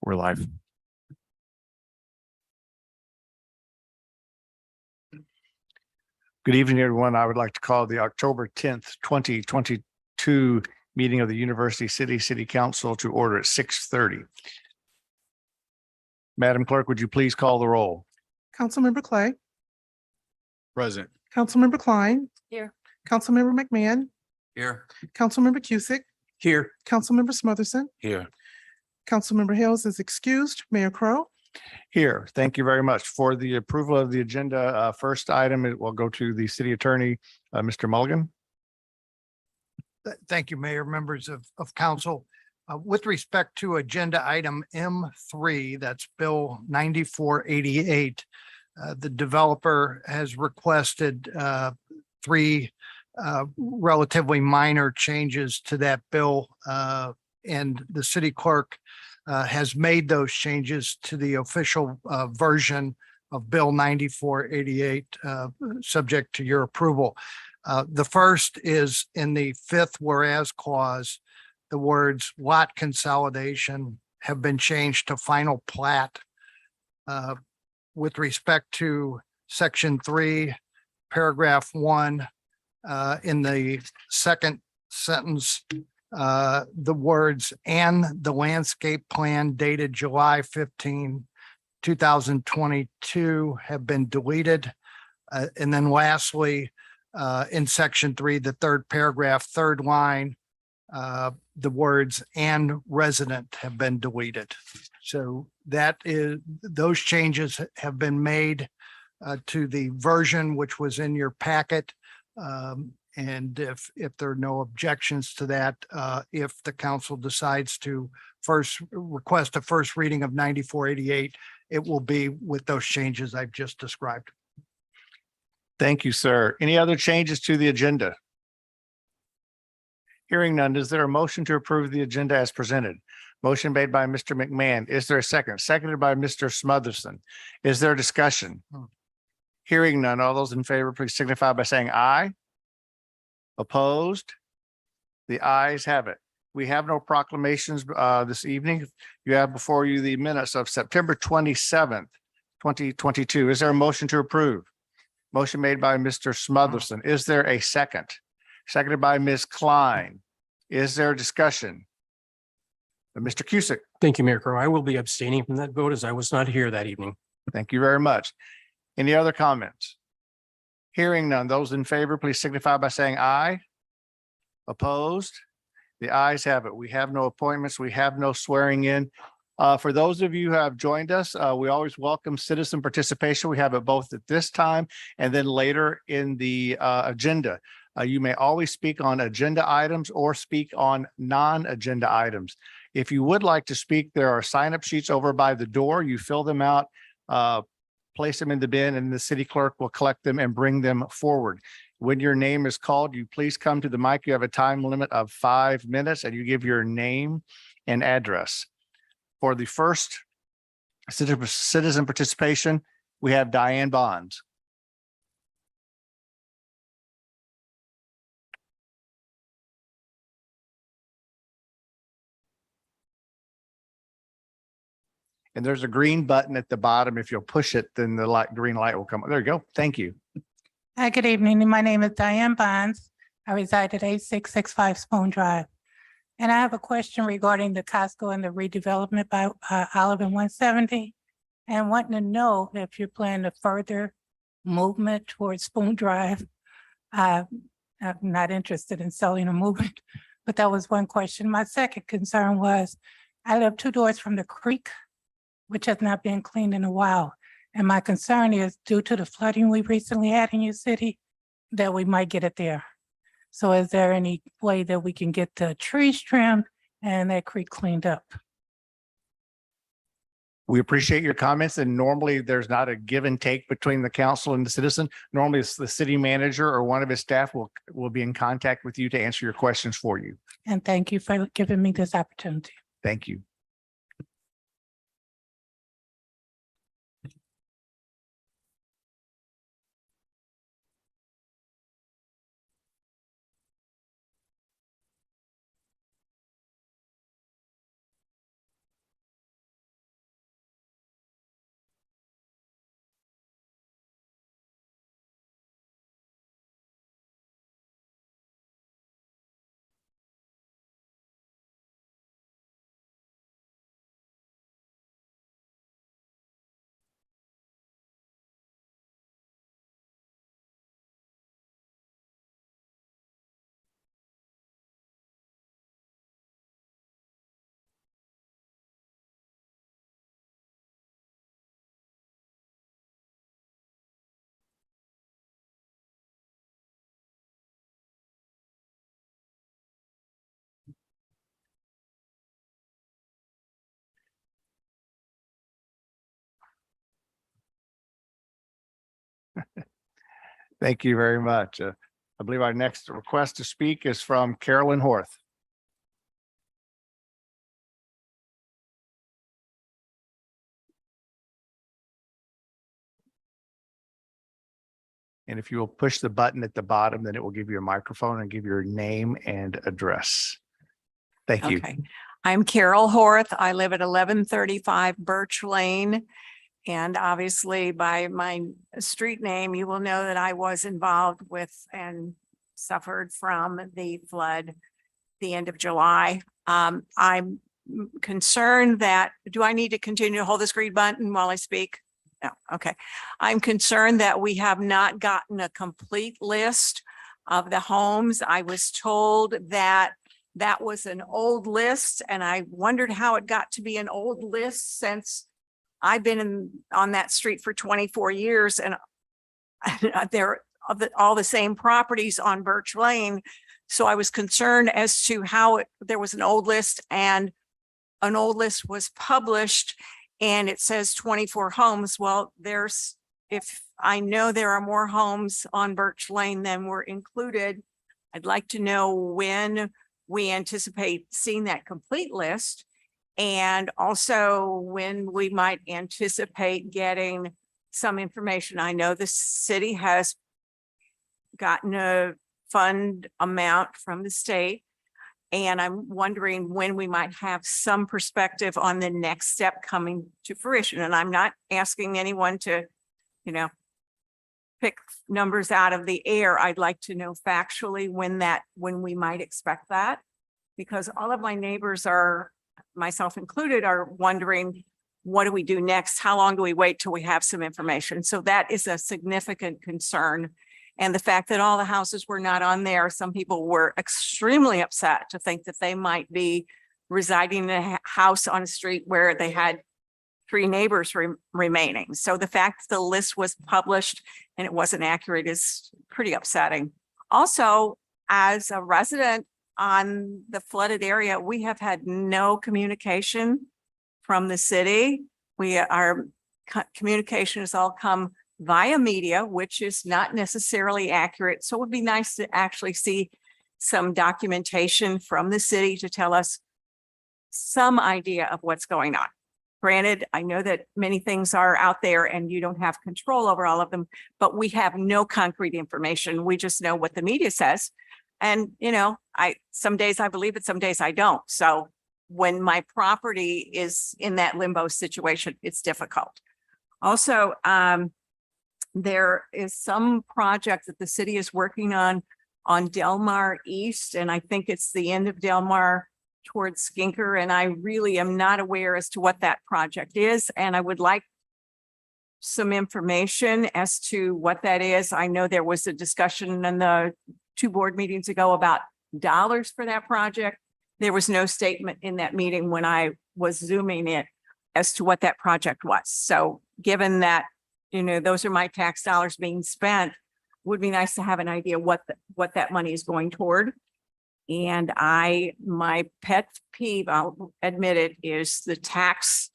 We're live. Good evening, everyone. I would like to call the October 10th, 2022 meeting of the University City Council to order at 6:30. Madam Clerk, would you please call the roll? Councilmember Clay, Present. Councilmember Klein. Here. Councilmember McMahon, Here. Councilmember Cusick, Here. Councilmember Smotherson, Here. Councilmember Hales is excused, Mayor Crowe. Here. Thank you very much. For the approval of the agenda, first item, it will go to the city attorney, Mr. Mulligan. Thank you, Mayor, members of council. With respect to agenda item M3, that's Bill 9488, the developer has requested three relatively minor changes to that bill, and the city clerk has made those changes to the official version of Bill 9488, subject to your approval. The first is in the fifth whereas clause, the words lot consolidation have been changed to final plat. With respect to section 3, paragraph 1, in the second sentence, the words "and the landscape plan dated July 15, 2022 have been deleted. And then lastly, in section 3, the third paragraph, third line, the words "and resident" have been deleted. So that is, those changes have been made to the version which was in your packet. And if there are no objections to that, if the council decides to first request a first reading of 9488, it will be with those changes I've just described. Thank you, sir. Any other changes to the agenda? Hearing none, is there a motion to approve the agenda as presented? Motion made by Mr. McMahon. Is there a second? Seconded by Mr. Smotherson. Is there a discussion? Hearing none, all those in favor, please signify by saying aye. Opposed? The ayes have it. We have no proclamations this evening. You have before you the minutes of September 27th, 2022. Is there a motion to approve? Motion made by Mr. Smotherson. Is there a second? Seconded by Ms. Klein. Is there a discussion? Mr. Cusick. Thank you, Mayor Crowe. I will be abstaining from that vote as I was not here that evening. Thank you very much. Any other comments? Hearing none, those in favor, please signify by saying aye. Opposed? The ayes have it. We have no appointments. We have no swearing in. For those of you who have joined us, we always welcome citizen participation. We have it both at this time and then later in the agenda. You may always speak on agenda items or speak on non-agenda items. If you would like to speak, there are sign-up sheets over by the door. You fill them out, place them in the bin, and the city clerk will collect them and bring them forward. When your name is called, you please come to the mic. You have a time limit of 5 minutes and you give your name and address. For the first citizen participation, we have Diane Bonds. And there's a green button at the bottom. If you'll push it, then the green light will come. There you go. Thank you. Hi, good evening. My name is Diane Bonds. I reside at 8665 Spoon Drive. And I have a question regarding the Costco and the redevelopment by Olive and 170. And wanting to know if you're planning to further movement towards Spoon Drive. I'm not interested in selling or moving, but that was one question. My second concern was I live 2 doors from the creek, which has not been cleaned in a while. And my concern is due to the flooding we recently had in your city, that we might get it there. So is there any way that we can get the trees trimmed and that creek cleaned up? We appreciate your comments, and normally there's not a give and take between the council and the citizen. Normally it's the city manager or one of his staff will be in contact with you to answer your questions for you. And thank you for giving me this opportunity. Thank you. Thank you very much. I believe our next request to speak is from Carolyn Horth. And if you will push the button at the bottom, then it will give you a microphone and give your name and address. Thank you. Okay, I'm Carol Horth. I live at 1135 Birch Lane. And obviously by my street name, you will know that I was involved with and suffered from the flood the end of July. I'm concerned that, do I need to continue to hold this green button while I speak? No, okay. I'm concerned that we have not gotten a complete list of the homes. I was told that that was an old list, and I wondered how it got to be an old list since I've been on that street for 24 years, and they're all the same properties on Birch Lane. So I was concerned as to how there was an old list, and an old list was published and it says 24 homes. Well, if I know there are more homes on Birch Lane than were included, I'd like to know when we anticipate seeing that complete list, and also when we might anticipate getting some information. I know the city has gotten a fund amount from the state, and I'm wondering when we might have some perspective on the next step coming to fruition. And I'm not asking anyone to, pick numbers out of the air. I'd like to know factually when we might expect that, because all of my neighbors are, myself included, are wondering, what do we do next? How long do we wait till we have some information? So that is a significant concern. And the fact that all the houses were not on there, some people were extremely upset to think that they might be residing in a house on a street where they had 3 neighbors remaining. So the fact that the list was published and it wasn't accurate is pretty upsetting. Also, as a resident on the flooded area, we have had no communication from the city. Our communication has all come via media, which is not necessarily accurate. So it would be nice to actually see some documentation from the city to tell us some idea of what's going on. Granted, I know that many things are out there and you don't have control over all of them, but we have no concrete information. We just know what the media says. And, some days I believe it, some days I don't. So when my property is in that limbo situation, it's difficult. Also, there is some project that the city is working on Delmar East, and I think it's the end of Delmar towards Skinker, and I really am not aware as to what that project is, and I would like some information as to what that is. I know there was a discussion in the 2 board meetings ago about dollars for that project. There was no statement in that meeting when I was Zooming it as to what that project was. So given that, those are my tax dollars being spent, would be nice to have an idea what that money is going toward. And my pet peeve, I'll admit it, is the tax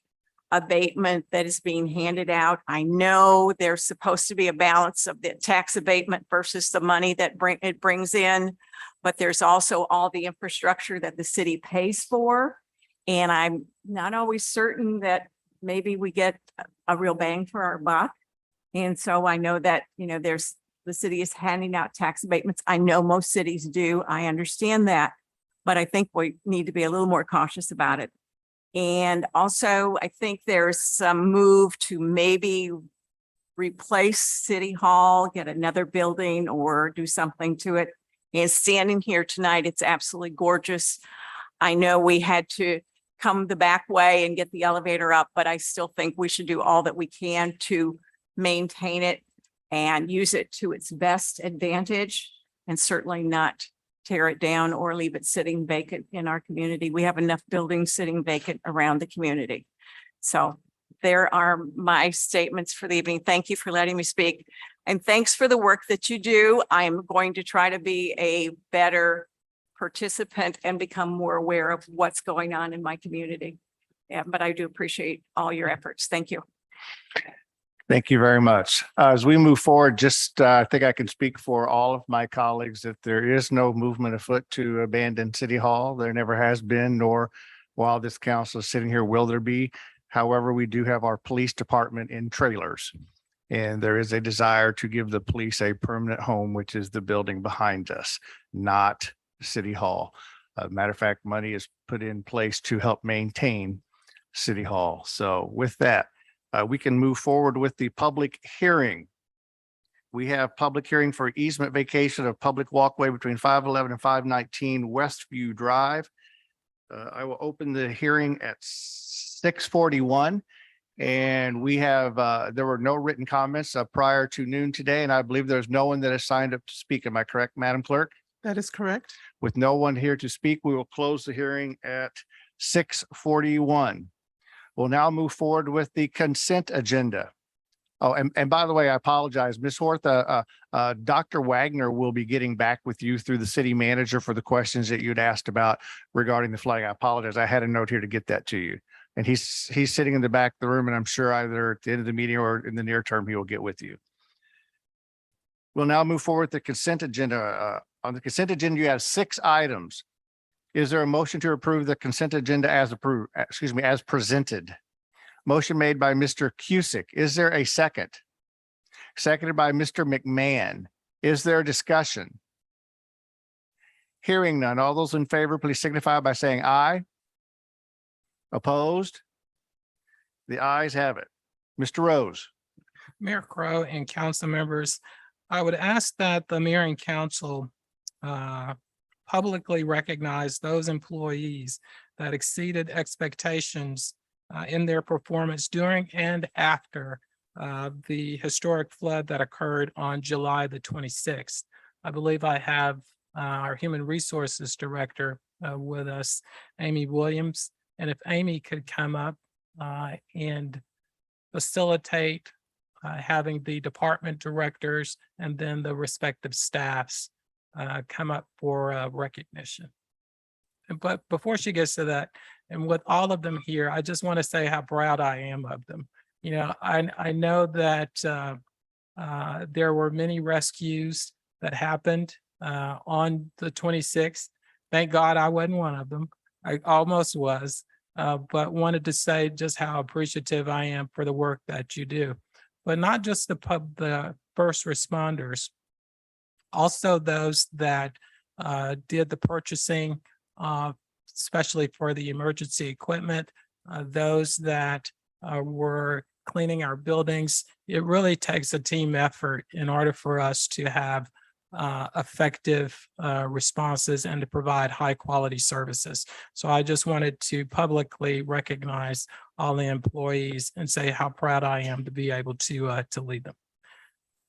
abatement that is being handed out. I know there's supposed to be a balance of the tax abatement versus the money that it brings in, but there's also all the infrastructure that the city pays for. And I'm not always certain that maybe we get a real bang for our buck. And so I know that, the city is handing out tax abatements. I know most cities do. I understand that, but I think we need to be a little more cautious about it. And also, I think there's some move to maybe replace City Hall, get another building or do something to it. And standing here tonight, it's absolutely gorgeous. I know we had to come the back way and get the elevator up, but I still think we should do all that we can to maintain it and use it to its best advantage, and certainly not tear it down or leave it sitting vacant in our community. We have enough buildings sitting vacant around the community. So there are my statements for the evening. Thank you for letting me speak. And thanks for the work that you do. I'm going to try to be a better participant and become more aware of what's going on in my community. Yeah, but I do appreciate all your efforts. Thank you. Thank you very much. As we move forward, just, I think I can speak for all of my colleagues that there is no movement afoot to abandon City Hall. There never has been, nor while this council is sitting here will there be. However, we do have our police department in trailers. And there is a desire to give the police a permanent home, which is the building behind us, not City Hall. Matter of fact, money is put in place to help maintain City Hall. So with that, we can move forward with the public hearing. We have public hearing for easement vacation of public walkway between 511 and 519 Westview Drive. I will open the hearing at 6:41. And we have, there were no written comments prior to noon today, and I believe there's no one that has signed up to speak. Am I correct, Madam Clerk? That is correct. With no one here to speak, we will close the hearing at 6:41. We'll now move forward with the consent agenda. Oh, and by the way, I apologize, Ms. Horth, Dr. Wagner will be getting back with you through the city manager for the questions that you'd asked about regarding the flag. I apologize. I had a note here to get that to you. And he's sitting in the back of the room, and I'm sure either at the end of the meeting or in the near term, he will get with you. We'll now move forward with the consent agenda. On the consent agenda, you have 6 items. Is there a motion to approve the consent agenda as approved, as presented? Motion made by Mr. Cusick. Is there a second? Seconded by Mr. McMahon. Is there a discussion? Hearing none. All those in favor, please signify by saying aye. Opposed? The ayes have it. Mr. Rose. Mayor Crowe and council members, I would ask that the mayor and council publicly recognize those employees that exceeded expectations in their performance during and after the historic flood that occurred on July the 26th. I believe I have our Human Resources Director with us, Amy Williams. And if Amy could come up and facilitate having the department directors and then the respective staffs come up for recognition. But before she gets to that, and with all of them here, I just want to say how proud I am of them. You know, I know that there were many rescues that happened on the 26th. Thank God I wasn't one of them. I almost was, but wanted to say just how appreciative I am for the work that you do. But not just the first responders, also those that did the purchasing, especially for the emergency equipment, those that were cleaning our buildings. It really takes a team effort in order for us to have effective responses and to provide high quality services. So I just wanted to publicly recognize all the employees and say how proud I am to be able to lead them.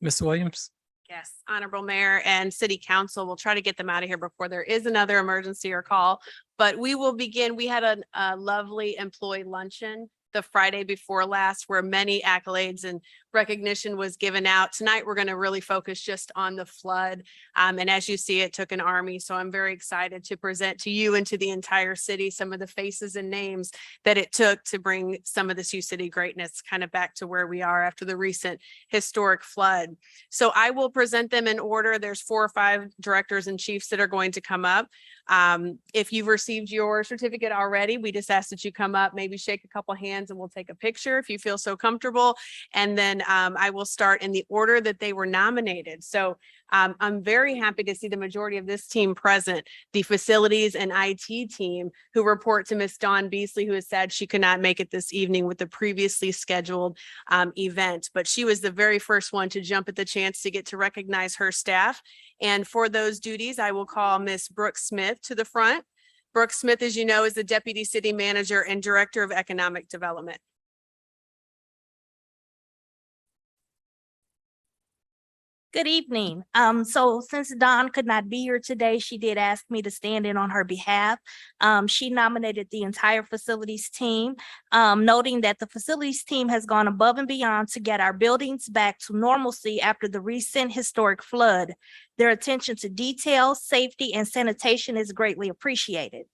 Ms. Williams? Yes, Honorable Mayor and City Council, we'll try to get them out of here before there is another emergency or call. But we will begin. We had a lovely employee luncheon the Friday before last, where many accolades and recognition was given out. Tonight, we're going to really focus just on the flood. And as you see, it took an army. So I'm very excited to present to you and to the entire city some of the faces and names that it took to bring some of the Sioux City greatness kind of back to where we are after the recent historic flood. So I will present them in order. There's 4 or 5 directors and chiefs that are going to come up. If you've received your certificate already, we just ask that you come up, maybe shake a couple hands and we'll take a picture if you feel so comfortable. And then I will start in the order that they were nominated. So I'm very happy to see the majority of this team present, the facilities and IT team, who report to Ms. Dawn Beasley, who has said she could not make it this evening with the previously scheduled event. But she was the very first one to jump at the chance to get to recognize her staff. And for those duties, I will call Ms. Brooke Smith to the front. Brooke Smith, as you know, is the Deputy City Manager and Director of Economic Development. Good evening. So since Dawn could not be here today, she did ask me to stand in on her behalf. She nominated the entire facilities team, noting that the facilities team has gone above and beyond to get our buildings back to normalcy after the recent historic flood. Their attention to detail, safety, and sanitation is greatly appreciated.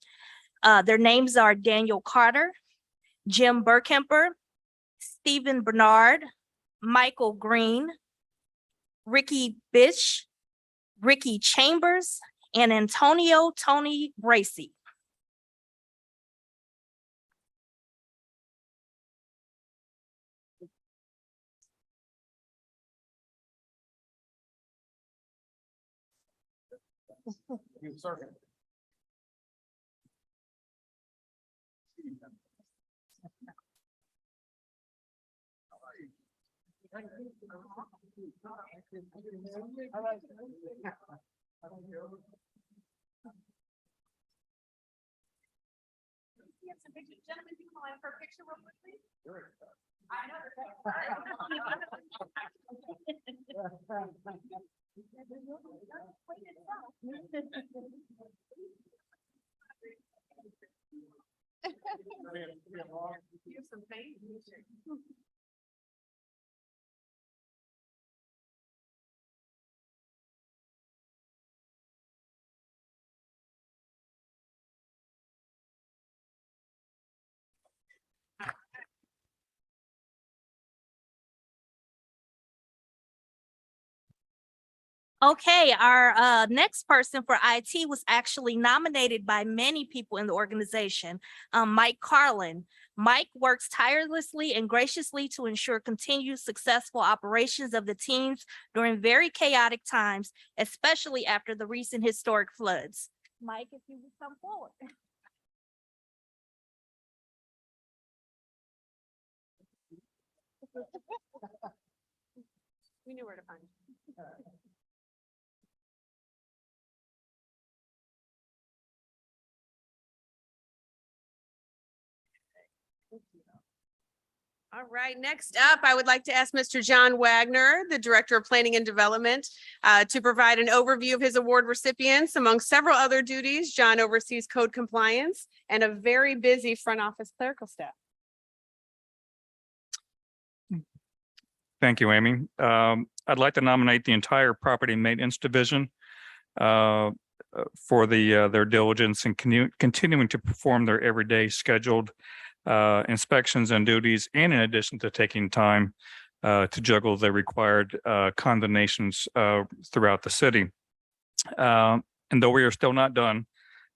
Their names are Daniel Carter, Jim Burkemper, Stephen Bernard, Michael Green, Ricky Bish, Ricky Chambers, and Antonio Tony Bracy. Okay, our next person for IT was actually nominated by many people in the organization, Mike Carlin. Mike works tirelessly and graciously to ensure continued successful operations of the teams during very chaotic times, especially after the recent historic floods. Mike, if you would come forward. We knew where to find you. All right, next up, I would like to ask Mr. John Wagner, the Director of Planning and Development, to provide an overview of his award recipients. Among several other duties, John oversees code compliance and a very busy front office clerical staff. Thank you, Amy. I'd like to nominate the entire Property Maintenance Division for their diligence and continuing to perform their everyday scheduled inspections and duties, and in addition to taking time to juggle the required condemnations throughout the city. And though we are still not done,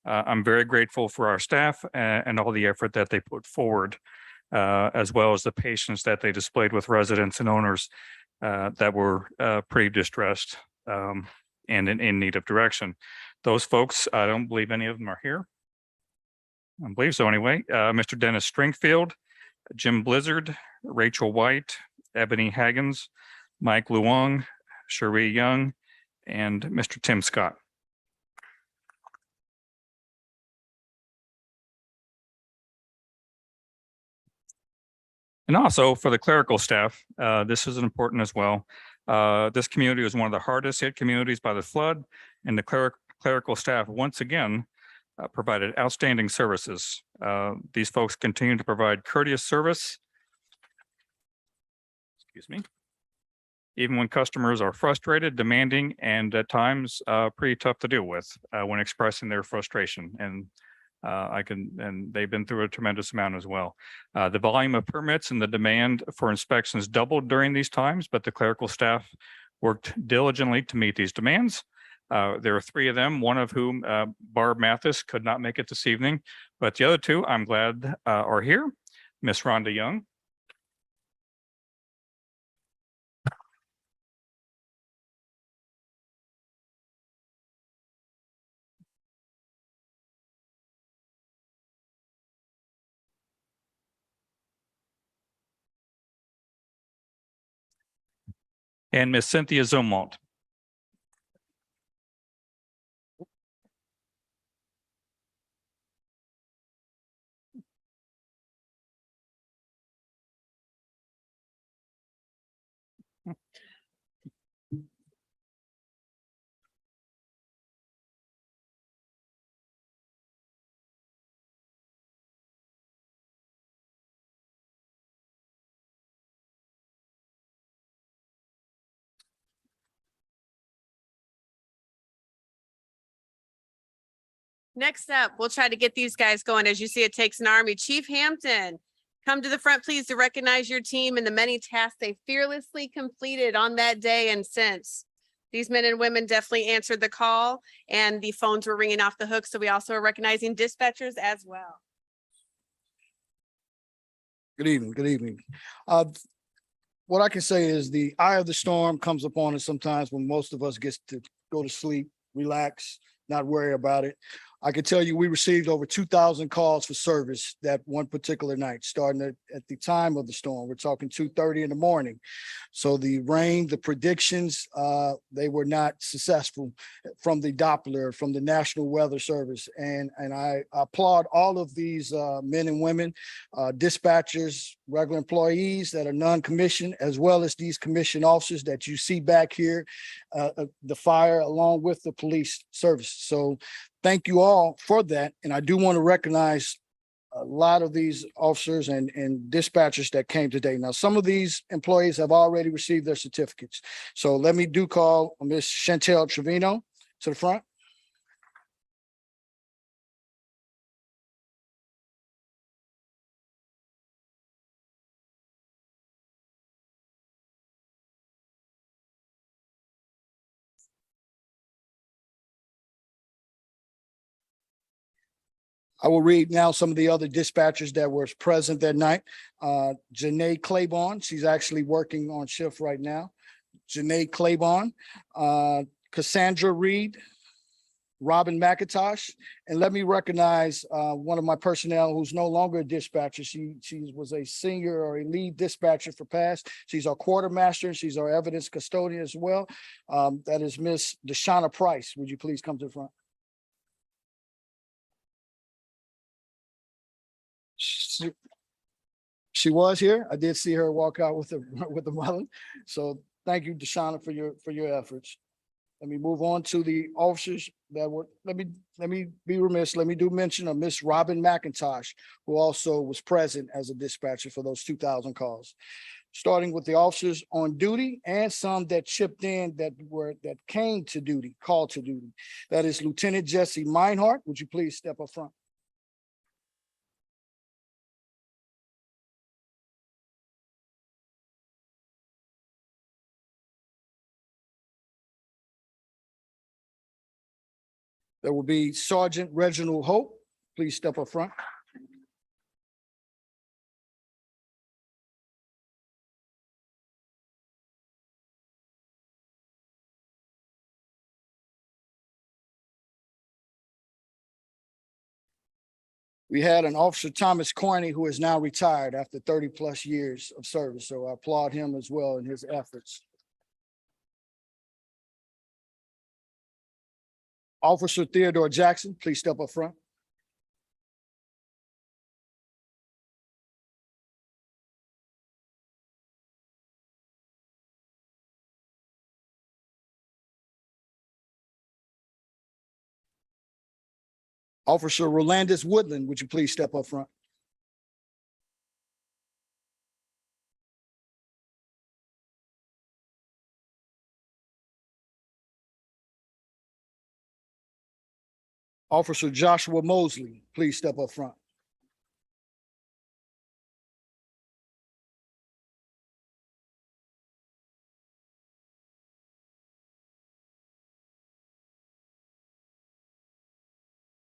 I'm very grateful for our staff and all the effort that they put forward, as well as the patience that they displayed with residents and owners that were pretty distressed and in need of direction. Those folks, I don't believe any of them are here. I believe so anyway. Mr. Dennis Stringfield, Jim Blizzard, Rachel White, Ebony Haggins, Mike Luong, Cherie Young, and Mr. Tim Scott. And also for the clerical staff, this is important as well. This community was one of the hardest hit communities by the flood, and the clerical staff once again provided outstanding services. These folks continue to provide courteous service. Excuse me. Even when customers are frustrated, demanding, and at times pretty tough to deal with when expressing their frustration. And they've been through a tremendous amount as well. The volume of permits and the demand for inspections doubled during these times, but the clerical staff worked diligently to meet these demands. There are three of them, one of whom, Barb Mathis, could not make it this evening, but the other two, I'm glad, are here. Miss Rhonda Young. And Miss Cynthia Zumwalt. Next up, we'll try to get these guys going. As you see, it takes an army. Chief Hampton, Come to the front, please, to recognize your team and the many tasks they fearlessly completed on that day and since. These men and women definitely answered the call and the phones were ringing off the hook. So we also are recognizing dispatchers as well. Good evening, good evening. What I can say is the eye of the storm comes upon us sometimes when most of us gets to go to sleep, relax, not worry about it. I can tell you, we received over 2,000 calls for service that one particular night, starting at the time of the storm. We're talking 2:30 in the morning. So the rain, the predictions, they were not successful from the Doppler, from the National Weather Service. And I applaud all of these men and women, dispatchers, regular employees that are non-commissioned, as well as these commissioned officers that you see back here, the fire along with the police service. So thank you all for that. And I do want to recognize a lot of these officers and dispatchers that came today. Now, some of these employees have already received their certificates. So let me do call Ms. Chantel Trevino to the front. I will read now some of the other dispatchers that were present that night. Janae Claiborne, she's actually working on shift right now. Janae Claiborne, Cassandra Reed, Robin McIntosh, and let me recognize one of my personnel who's no longer a dispatcher. She was a senior or a lead dispatcher for past. She's our quartermaster and she's our evidence custodian as well. That is Miss Deshauna Price. Would you please come to the front? She was here. I did see her walk out with the mother. So thank you, Deshauna, for your efforts. Let me move on to the officers that were, let me be remiss. Let me do mention of Miss Robin McIntosh, who also was present as a dispatcher for those 2,000 calls. Starting with the officers on duty and some that chipped in that came to duty, called to duty. That is Lieutenant Jesse Meinhardt. Would you please step up front? There will be Sergeant Reginald Hope. Please step up front. We had an Officer Thomas Corney, who is now retired after 30+ years of service. So I applaud him as well in his efforts. Officer Theodore Jackson, please step up front. Officer Rolandis Woodland, would you please step up front? Officer Joshua Mosley, please step up front.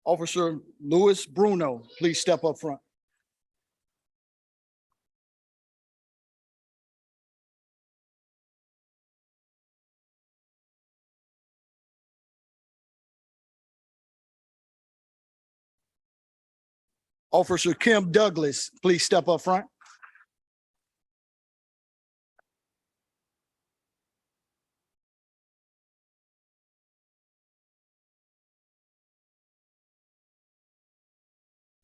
Officer Louis Bruno, please step up front. Officer Kim Douglas, please step up front.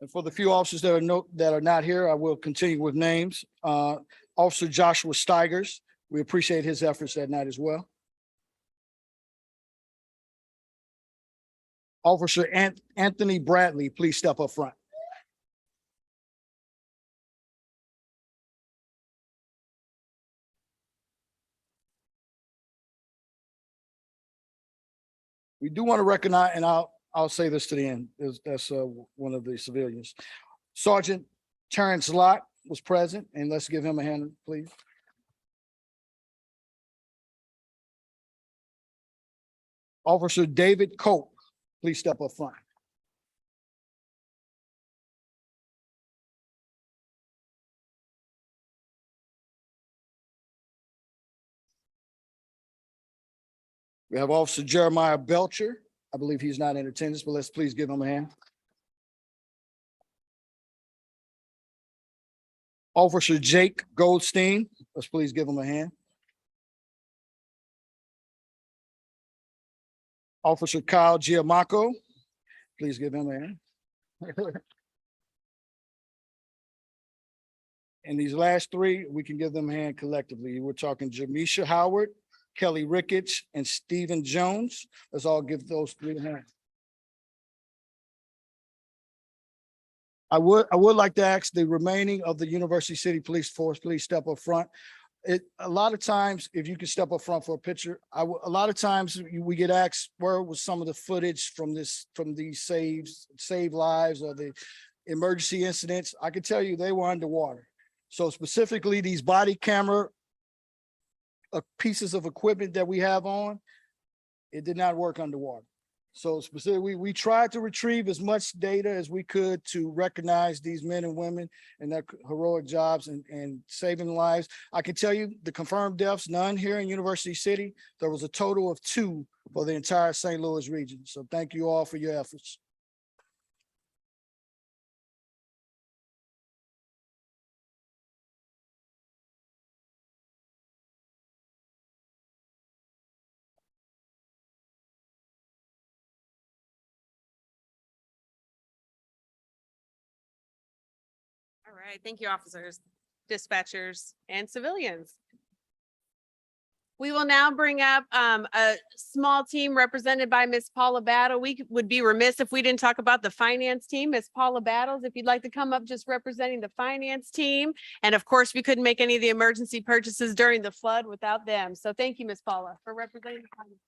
And for the few officers that are not here, I will continue with names. Officer Joshua Steigers, we appreciate his efforts that night as well. Officer Anthony Bradley, please step up front. We do want to recognize, and I'll say this to the end, that's one of the civilians. Sergeant Terrence Lott, was present, and let's give him a hand, please. Officer David Cope, please step up front. We have Officer Jeremiah Belcher. I believe he's not in attendance, but let's please give him a hand. Officer Jake Goldstein, let's please give him a hand. Officer Kyle Giamacco, please give him a hand. And these last three, we can give them a hand collectively. We're talking Jamisha Howard, Kelly Ricketts, and Stephen Jones. Let's all give those three a hand. I would like to ask the remaining of the University City Police Force, please step up front. A lot of times, if you could step up front for a picture, a lot of times we get asked, where was some of the footage from these save lives or the emergency incidents? I can tell you they were underwater. So specifically these body camera pieces of equipment that we have on, it did not work underwater. So specifically, we tried to retrieve as much data as we could to recognize these men and women and their heroic jobs and saving lives. I can tell you the confirmed deaths, none here in University City. There was a total of 2 for the entire St. Louis region. So thank you all for your efforts. All right, thank you, officers, dispatchers, and civilians. We will now bring up a small team represented by Ms. Paula Battle. We would be remiss if we didn't talk about the finance team. Ms. Paula Battles, if you'd like to come up just representing the finance team. And of course, we couldn't make any of the emergency purchases during the flood without them. So thank you, Ms. Paula, for representing the finance.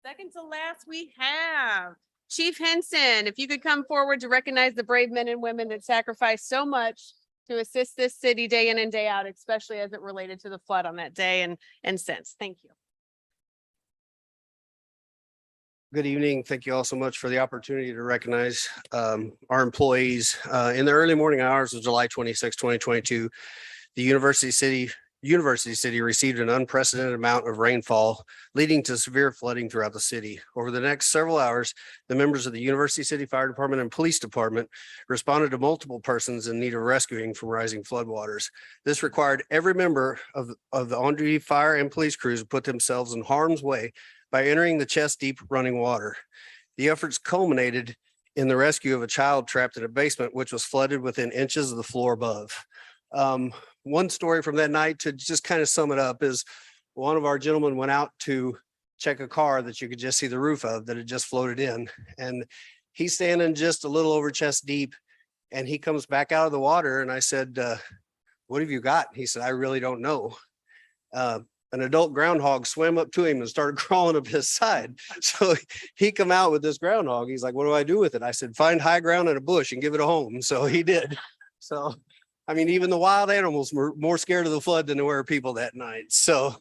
Second to last, we have Chief Henson. If you could come forward to recognize the brave men and women that sacrificed so much to assist this city day in and day out, especially as it related to the flood on that day and since. Thank you. Good evening. Thank you all so much for the opportunity to recognize our employees. In the early morning hours of July 26, 2022, the University City received an unprecedented amount of rainfall, leading to severe flooding throughout the city. Over the next several hours, the members of the University City Fire Department and Police Department responded to multiple persons in need of rescuing from rising floodwaters. This required every member of the on-duty fire and police crews to put themselves in harm's way by entering the chest-deep running water. The efforts culminated in the rescue of a child trapped in a basement, which was flooded within inches of the floor above. One story from that night, to just kind of sum it up, is one of our gentlemen went out to check a car that you could just see the roof of that had just floated in. And he's standing just a little over chest deep, and he comes back out of the water. And I said, what have you got? He said, I really don't know. An adult groundhog swam up to him and started crawling up his side. So he come out with this groundhog. He's like, what do I do with it? I said, find high ground in a bush and give it a home. So he did. So, I mean, even the wild animals were more scared of the flood than they were people that night. So,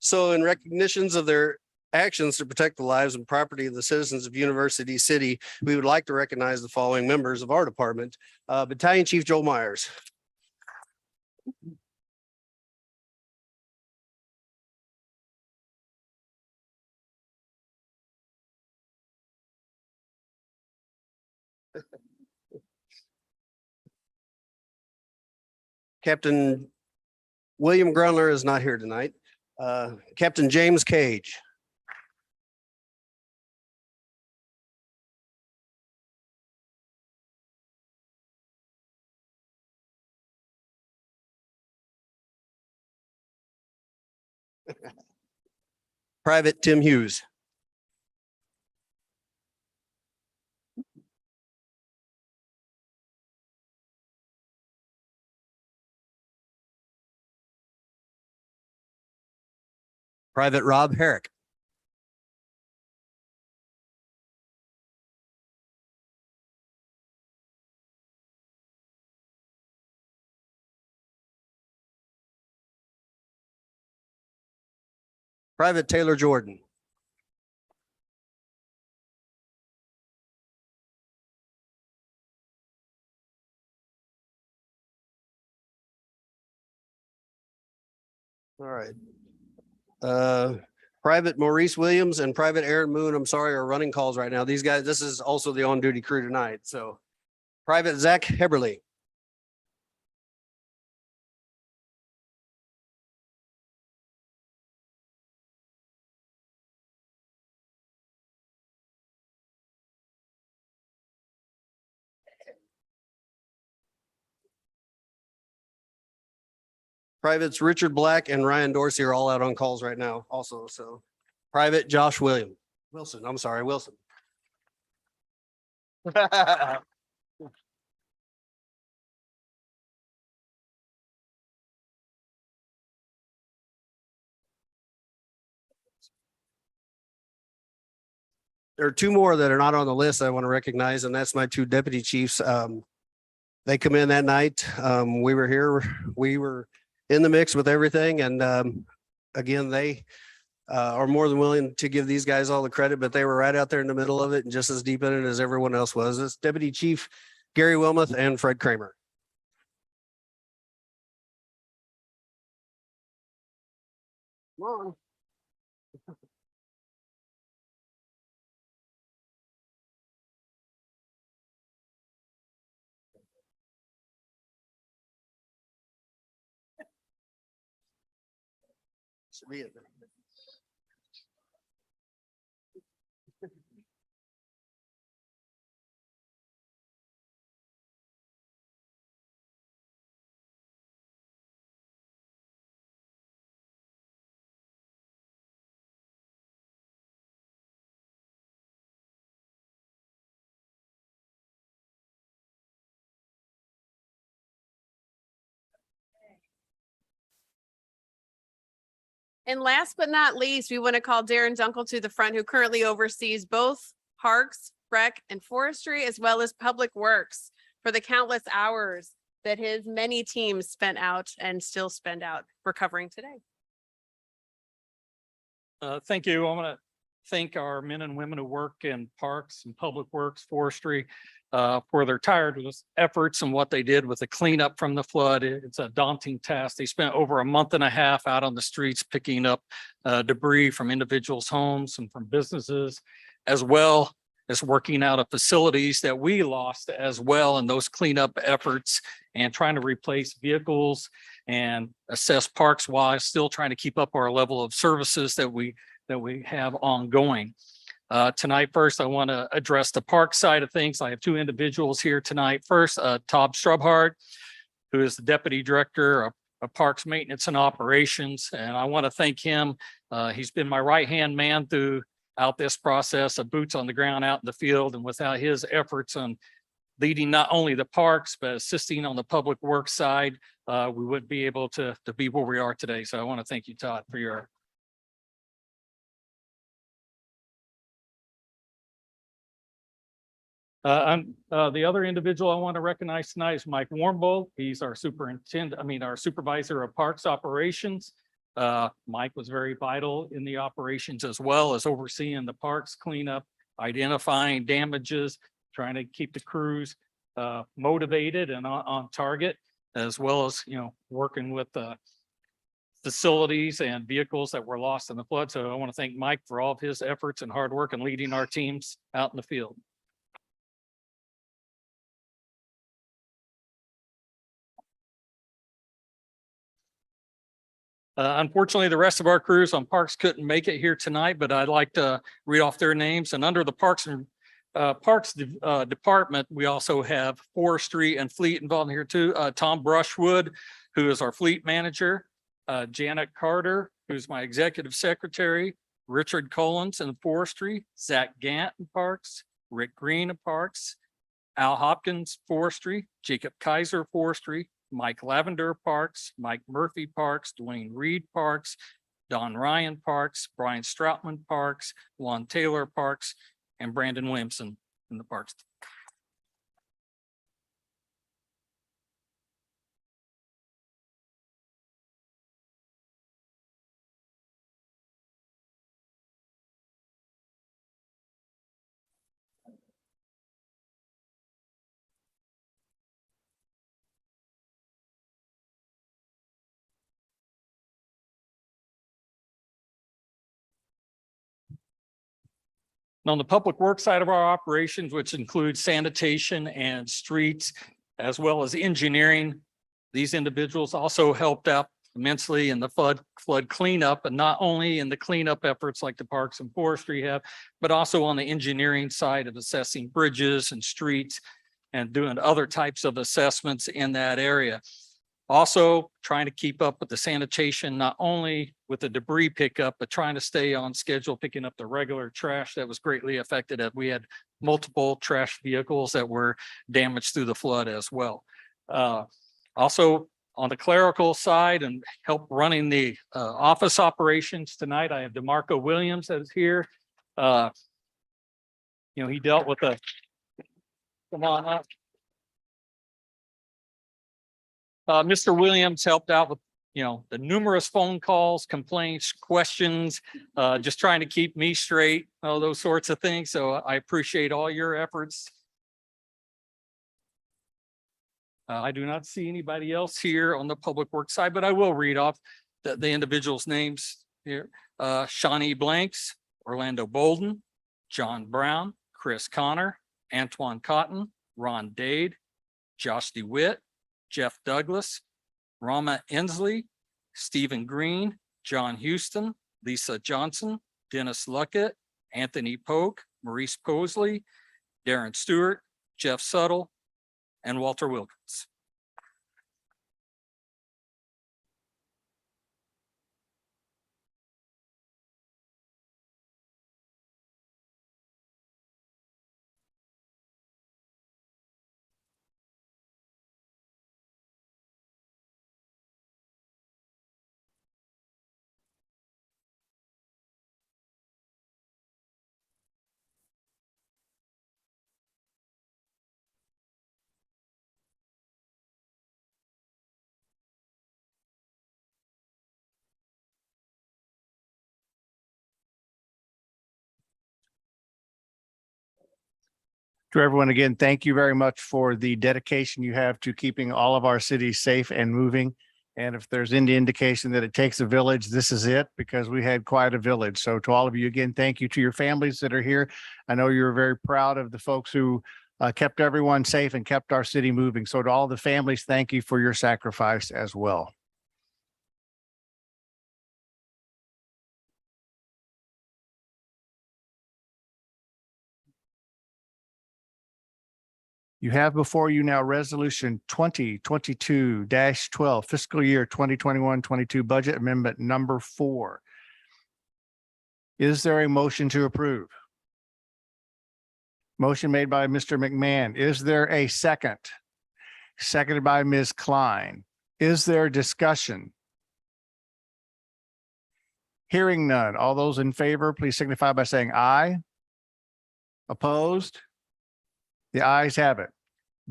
so in recognitions of their actions to protect the lives and property of the citizens of University City, we would like to recognize the following members of our department. Battalion Chief Joel Myers. Captain William Grunler is not here tonight. Captain James Cage. Private Tim Hughes. Private Rob Herrick. Private Taylor Jordan. All right. Private Maurice Williams and Private Aaron Moon, I'm sorry, are running calls right now. These guys, this is also the on-duty crew tonight, so. Private Zach Heberly. Privates Richard Black and Ryan Dorsey are all out on calls right now also, so. Private Josh Wilson, I'm sorry, Wilson. There are two more that are not on the list I want to recognize, and that's my two deputy chiefs. They come in that night. We were here, we were in the mix with everything, and again, they are more than willing to give these guys all the credit, but they were right out there in the middle of it and just as deep in it as everyone else was. It's Deputy Chief Gary Wilmoth and Fred Kramer. Come on. Should be it. And last but not least, we want to call Darren Dunkel to the front, who currently oversees both parks, rec, and forestry, as well as public works, for the countless hours that his many teams spent out and still spend out recovering today. Thank you. I want to thank our men and women who work in parks and public works, forestry, for their tireless efforts and what they did with the cleanup from the flood. It's a daunting task. They spent over a month and a half out on the streets picking up debris from individuals' homes and from businesses, as well as working out of facilities that we lost as well in those cleanup efforts, and trying to replace vehicles and assess parks while still trying to keep up our level of services that we have ongoing. Tonight, first, I want to address the park side of things. I have two individuals here tonight. First, Todd Strubhart, who is the Deputy Director of Parks Maintenance and Operations. And I want to thank him. He's been my right-hand man throughout this process of boots on the ground out in the field. And without his efforts on leading not only the parks, but assisting on the public works side, we wouldn't be able to be where we are today. So I want to thank you, Todd, for your the other individual I want to recognize tonight is Mike Warmbold. He's our our supervisor of parks operations. Mike was very vital in the operations, as well as overseeing the parks cleanup, identifying damages, trying to keep the crews motivated and on target, as well as, working with facilities and vehicles that were lost in the flood. So I want to thank Mike for all of his efforts and hard work and leading our teams out in the field. Unfortunately, the rest of our crews on parks couldn't make it here tonight, but I'd like to read off their names. And under the Parks Department, we also have forestry and fleet involved here too. Tom Brushwood, who is our fleet manager. Janet Carter, who's my executive secretary. Richard Collins in forestry. Zach Gant in parks. Rick Green in parks. Al Hopkins forestry. Jacob Kaiser forestry. Mike Lavender Parks, Mike Murphy Parks, Dwayne Reed Parks, Don Ryan Parks, Brian Stroutman Parks, Juan Taylor Parks, and Brandon Williamson in the Parks. On the public works side of our operations, which includes sanitation and streets, as well as engineering, these individuals also helped out immensely in the flood cleanup, and not only in the cleanup efforts like the Parks and Forestry have, but also on the engineering side of assessing bridges and streets and doing other types of assessments in that area. Also trying to keep up with the sanitation, not only with the debris pickup, but trying to stay on schedule, picking up the regular trash that was greatly affected as we had multiple trash vehicles that were damaged through the flood as well. Also on the clerical side and help running the office operations tonight, I have DeMarco Williams that is here. He dealt with come on up. Mr. Williams helped out with, the numerous phone calls, complaints, questions, just trying to keep me straight, all those sorts of things. So I appreciate all your efforts. I do not see anybody else here on the public works side, but I will read off the individuals' names here. Shawnee Blanks, Orlando Bolden, John Brown, Chris Connor, Antoine Cotton, Ron Dade, Josh DeWitt, Jeff Douglas, Rama Inslee, Stephen Green, John Houston, Lisa Johnson, Dennis Luckett, Anthony Polk, Maurice Posley, Darren Stewart, Jeff Suttle, and Walter Wilkins. To everyone, again, thank you very much for the dedication you have to keeping all of our cities safe and moving. And if there's any indication that it takes a village, this is it, because we had quite a village. So to all of you, again, thank you. To your families that are here. I know you're very proud of the folks who kept everyone safe and kept our city moving. So to all the families, thank you for your sacrifice as well. You have before you now Resolution 2022-12 fiscal year 2021-22 budget amendment number 4. Is there a motion to approve? Motion made by Mr. McMahon. Is there a second? Seconded by Ms. Klein. Is there discussion? Hearing none. All those in favor, please signify by saying aye. Opposed? The ayes have it.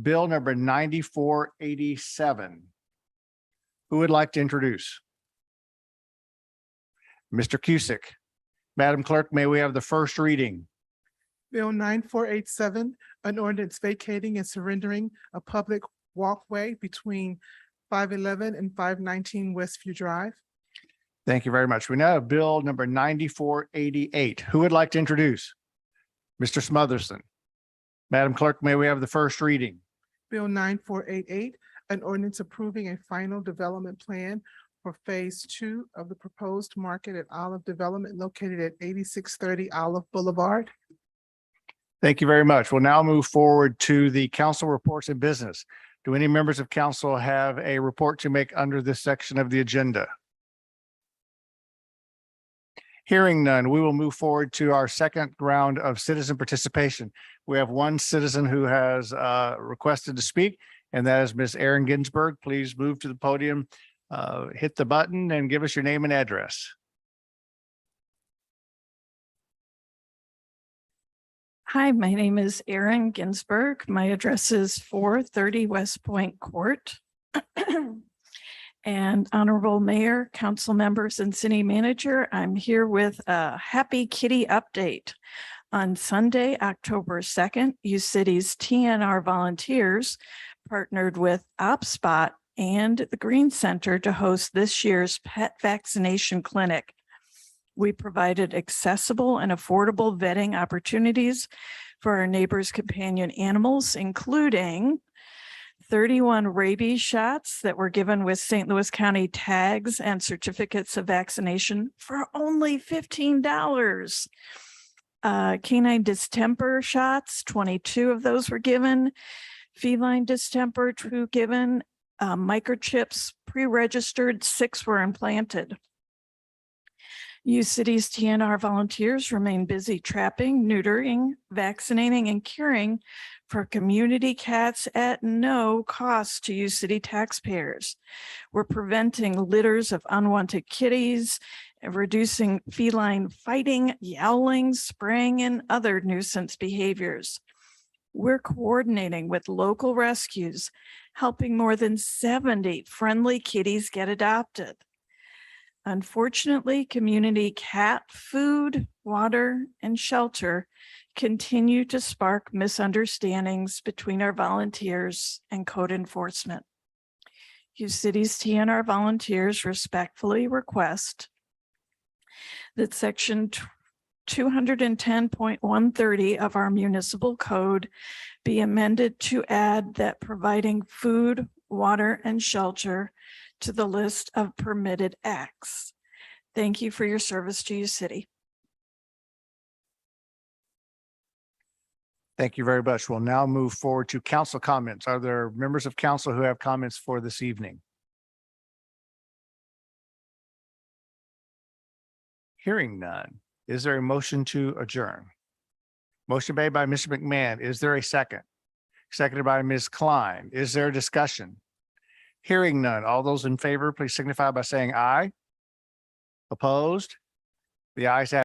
Bill number 9487. Who would like to introduce? Mr. Cusick. Madam Clerk, may we have the first reading? Bill 9487, an ordinance vacating and surrendering a public walkway between 511 and 519 Westview Drive. Thank you very much. We now have Bill number 9488. Who would like to introduce? Mr. Smotherson. Madam Clerk, may we have the first reading? Bill 9488, an ordinance approving a final development plan for Phase 2 of the proposed Market at Olive development located at 8630 Olive Boulevard. Thank you very much. We'll now move forward to the council reports and business. Do any members of council have a report to make under this section of the agenda? Hearing none, we will move forward to our second round of citizen participation. We have one citizen who has requested to speak, and that is Ms. Erin Ginsburg. Please move to the podium, hit the button and give us your name and address. Hi, my name is Erin Ginsburg. My address is 430 West Point Court. And Honorable Mayor, council members, and city manager, I'm here with a Happy Kitty update. On Sunday, October 2nd, U-City's TNR volunteers partnered with OpSpot and the Green Center to host this year's pet vaccination clinic. We provided accessible and affordable vetting opportunities for our neighbors' companion animals, including 31 rabies shots that were given with St. Louis County tags and certificates of vaccination for only $15. Canine distemper shots, 22 of those were given. Feline distemper, 2 given. Microchips pre-registered, 6 were implanted. U-City's TNR volunteers remain busy trapping, neutering, vaccinating, and curing for community cats at no cost to U-City taxpayers. We're preventing litters of unwanted kitties, and reducing feline fighting, yowling, spraying, and other nuisance behaviors. We're coordinating with local rescues, helping more than 70 friendly kitties get adopted. Unfortunately, community cat food, water, and shelter continue to spark misunderstandings between our volunteers and code enforcement. U-City's TNR volunteers respectfully request that section 210.130 of our municipal code be amended to add that providing food, water, and shelter to the list of permitted acts. Thank you for your service to U-City. Thank you very much. We'll now move forward to council comments. Are there members of council who have comments for this evening? Hearing none. Is there a motion to adjourn? Motion made by Mr. McMahon. Is there a second? Seconded by Ms. Klein. Is there a discussion? Hearing none. All those in favor, please signify by saying aye. Opposed? The ayes have